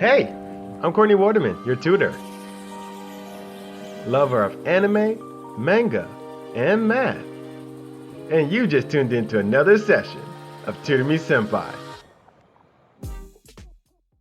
Hey, I'm Courtney Waterman, your tutor. Lover of anime, manga, and math. And you just tuned into another session of Tutor Me Sempai.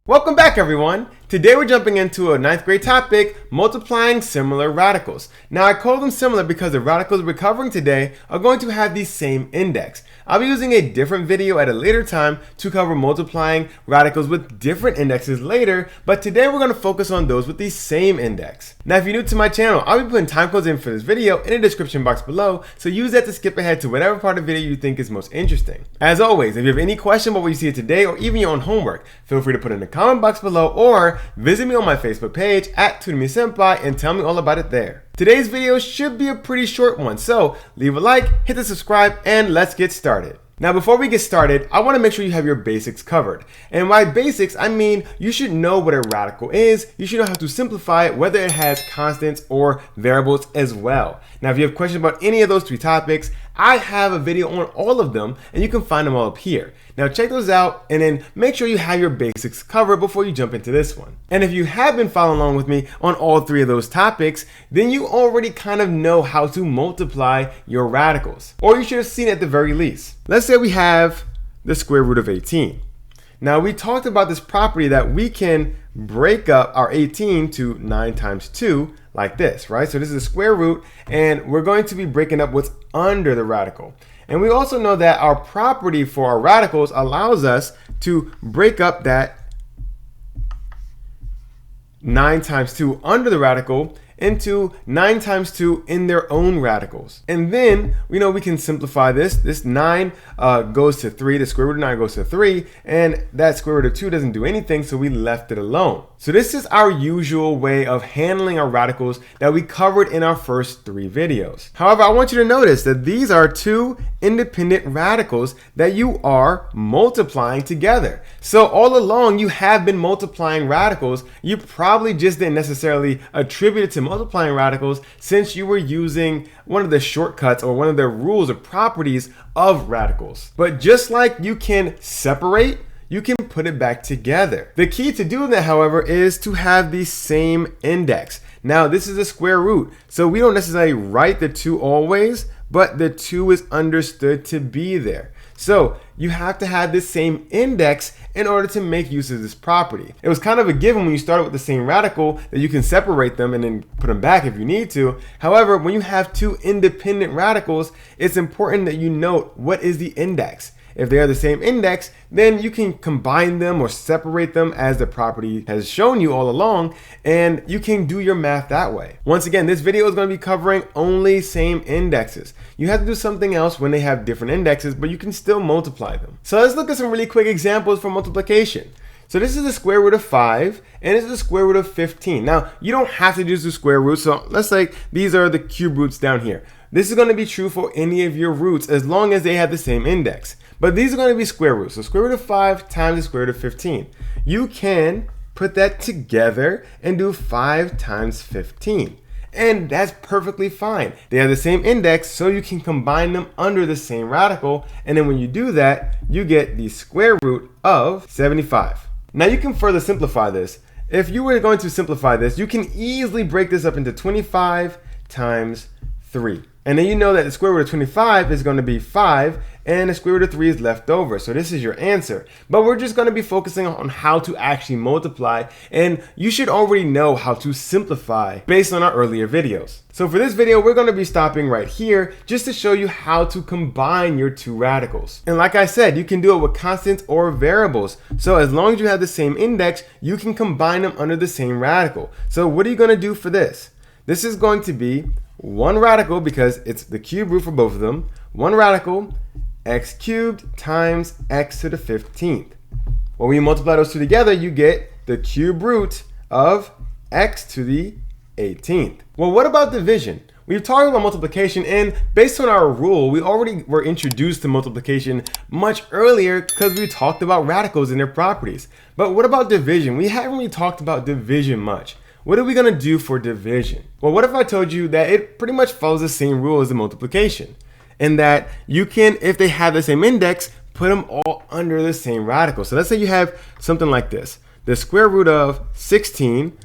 Welcome back, everyone. Today we're jumping into a 9th grade topic, multiplying similar radicals. Now I call them similar because the radicals we're covering today are going to have the same index. I'll be using a different video at a later time to cover multiplying radicals with different indexes later, but today we're going to focus on those with the same index. Now if you're new to my channel, I'll be putting timecodes in for this video in the description box below, so use that to skip ahead to whatever part of the video you think is most interesting. As always, if you have any question about what you see today or even your own homework, feel free to put it in the comment box below or visit me on my Facebook page at Tutor Me Sempai and tell me all about it there. Today's video should be a pretty short one, so leave a like, hit the subscribe, and let's get started. Now before we get started, I want to make sure you have your basics covered. And by basics, I mean you should know what a radical is, you should know how to simplify it, whether it has constants or variables as well. Now if you have questions about any of those 3 topics, I have a video on all of them and you can find them all up here. Now check those out and then make sure you have your basics covered before you jump into this one. And if you have been following along with me on all 3 of those topics, then you already kind of know how to multiply your radicals. Or you should have seen it at the very least. Let's say we have the square root of 18. Now we talked about this property that we can break up our 18 to 9 times 2 like this, right? So this is the square root and we're going to be breaking up what's under the radical. And we also know that our property for our radicals allows us to break up that 9 times 2 under the radical into 9 times 2 in their own radicals. And then we know we can simplify this. This 9 goes to 3, the square root of 9 goes to 3, and that square root of 2 doesn't do anything, so we left it alone. So this is our usual way of handling our radicals that we covered in our first 3 videos. However, I want you to notice that these are 2 independent radicals that you are multiplying together. So all along you have been multiplying radicals. You probably just didn't necessarily attribute it to multiplying radicals since you were using one of the shortcuts or one of the rules or properties of radicals. But just like you can separate, you can put it back together. The key to doing that, however, is to have the same index. Now this is a square root, so we don't necessarily write the 2 always, but the 2 is understood to be there. So you have to have the same index in order to make use of this property. It was kind of a given when you started with the same radical that you can separate them and then put them back if you need to. However, when you have 2 independent radicals, it's important that you note what is the index. If they are the same index, then you can combine them or separate them as the property has shown you all along, and you can do your math that way. Once again, this video is going to be covering only same indexes. You have to do something else when they have different indexes, but you can still multiply them. So let's look at some really quick examples for multiplication. So this is the square root of 5, and this is the square root of 15. Now, you don't have to use the square root, so let's say these are the cube roots down here. This is going to be true for any of your roots as long as they have the same index. But these are going to be square roots. So square root of 5 times the square root of 15. You can put that together and do 5 times 15. And that's perfectly fine. They have the same index, so you can combine them under the same radical. And then when you do that, you get the square root of 75. Now you can further simplify this. If you were going to simplify this, you can easily break this up into 25 times 3. And then you know that the square root of 25 is going to be 5, and the square root of 3 is left over. So this is your answer. But we're just going to be focusing on how to actually multiply, and you should already know how to simplify based on our earlier videos. So for this video, we're going to be stopping right here just to show you how to combine your 2 radicals. And like I said, you can do it with constants or variables. So as long as you have the same index, you can combine them under the same radical. So what are you going to do for this? This is going to be 1 radical, because it's the cube root for both of them, 1 radical x cubed times x to the 15th. When we multiply those 2 together, you get the cube root of x to the 18th. Well, what about division? We've talked about multiplication, and based on our rule, we already were introduced to multiplication much earlier because we talked about radicals and their properties. But what about division? We haven't really talked about division much. What are we going to do for division? Well, what if I told you that it pretty much follows the same rule as the multiplication, and that you can, if they have the same index, put them all under the same radical. So let's say you have something like this. the square root of 16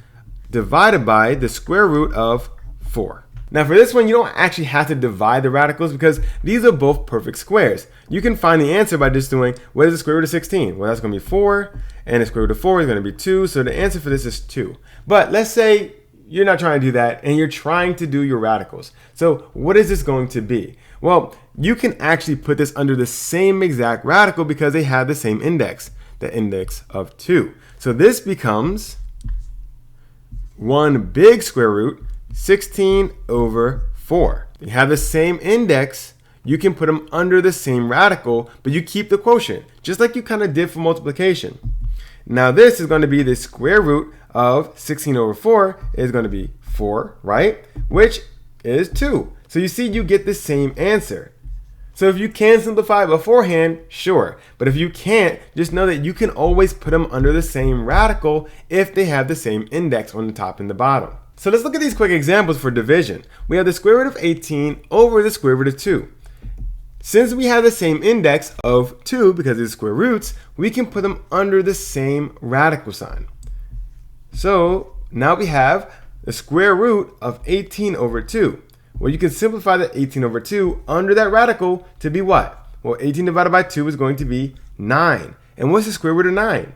divided by the square root of 4. Now for this one, you don't actually have to divide the radicals because these are both perfect squares. You can find the answer by just doing, what is the square root of 16? Well, that's going to be 4, and the square root of 4 is going to be 2, so the answer for this is 2. But let's say you're not trying to do that, and you're trying to do your radicals. So what is this going to be? Well, you can actually put this under the same exact radical because they have the same index, the index of 2. So this becomes 1 big square root 16 over 4. They have the same index. You can put them under the same radical, but you keep the quotient, just like you kind of did for multiplication. Now this is going to be the square root of 16 over 4 is going to be 4, right? Which is 2. So you see, you get the same answer. So if you can simplify beforehand, sure. But if you can't, just know that you can always put them under the same radical if they have the same index on the top and the bottom. So let's look at these quick examples for division. We have the square root of 18 over the square root of 2. Since we have the same index of 2 because of the square roots, we can put them under the same radical sign. So now we have the square root of 18 over 2. Well, you can simplify the 18 over 2 under that radical to be what? Well, 18 divided by 2 is going to be 9. And what's the square root of 9?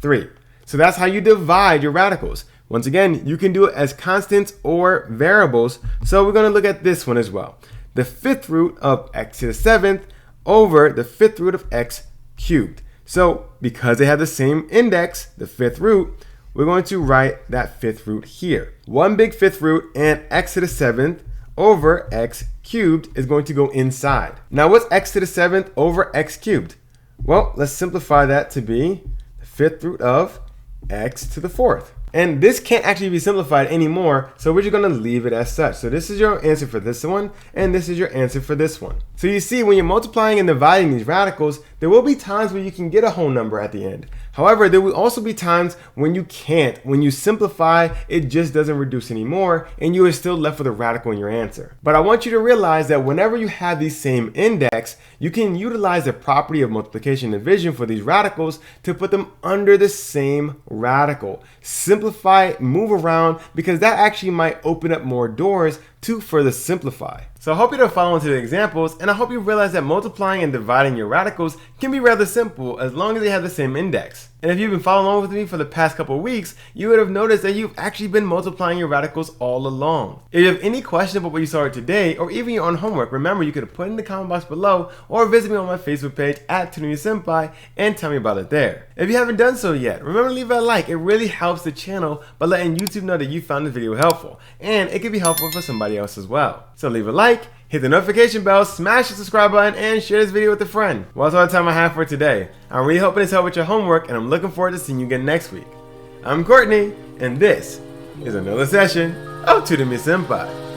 3. So that's how you divide your radicals. Once again, you can do it as constants or variables. So we're going to look at this one as well. The fifth root of x to the 7th over the fifth root of x cubed. So because they have the same index, the fifth root, we're going to write that fifth root here. One big fifth root and x to the 7th over x cubed is going to go inside. Now what's x to the 7th over x cubed? Well, let's simplify that to be the fifth root of x to the 4th. And this can't actually be simplified anymore, so we're just going to leave it as such. So this is your answer for this one, and this is your answer for this one. So you see, when you're multiplying and dividing these radicals, there will be times where you can get a whole number at the end. However, there will also be times when you can't. When you simplify, it just doesn't reduce anymore, and you are still left with a radical in your answer. But I want you to realize that whenever you have the same index, you can utilize the property of multiplication and division for these radicals to put them under the same radical. Simplify, move around, because that actually might open up more doors to further simplify. So I hope you're following to the examples, and I hope you realize that multiplying and dividing your radicals can be rather simple as long as they have the same index. And if you've been following along with me for the past couple of weeks, you would have noticed that you've actually been multiplying your radicals all along. If you have any question about what you saw today, or even your own homework, remember you could put it in the comment box below, or visit me on my Facebook page at Tutor Me Sempai and tell me about it there. If you haven't done so yet, remember to leave a like. It really helps the channel by letting YouTube know that you found the video helpful, and it can be helpful for somebody else as well. So leave a like, hit the notification bell, smash the subscribe button, and share this video with a friend. Well, that's all the time I have for today. I'm really hoping this helped with your homework, and I'm looking forward to seeing you again next week. I'm Courtney, and this is another session of Tutor Me Sempai.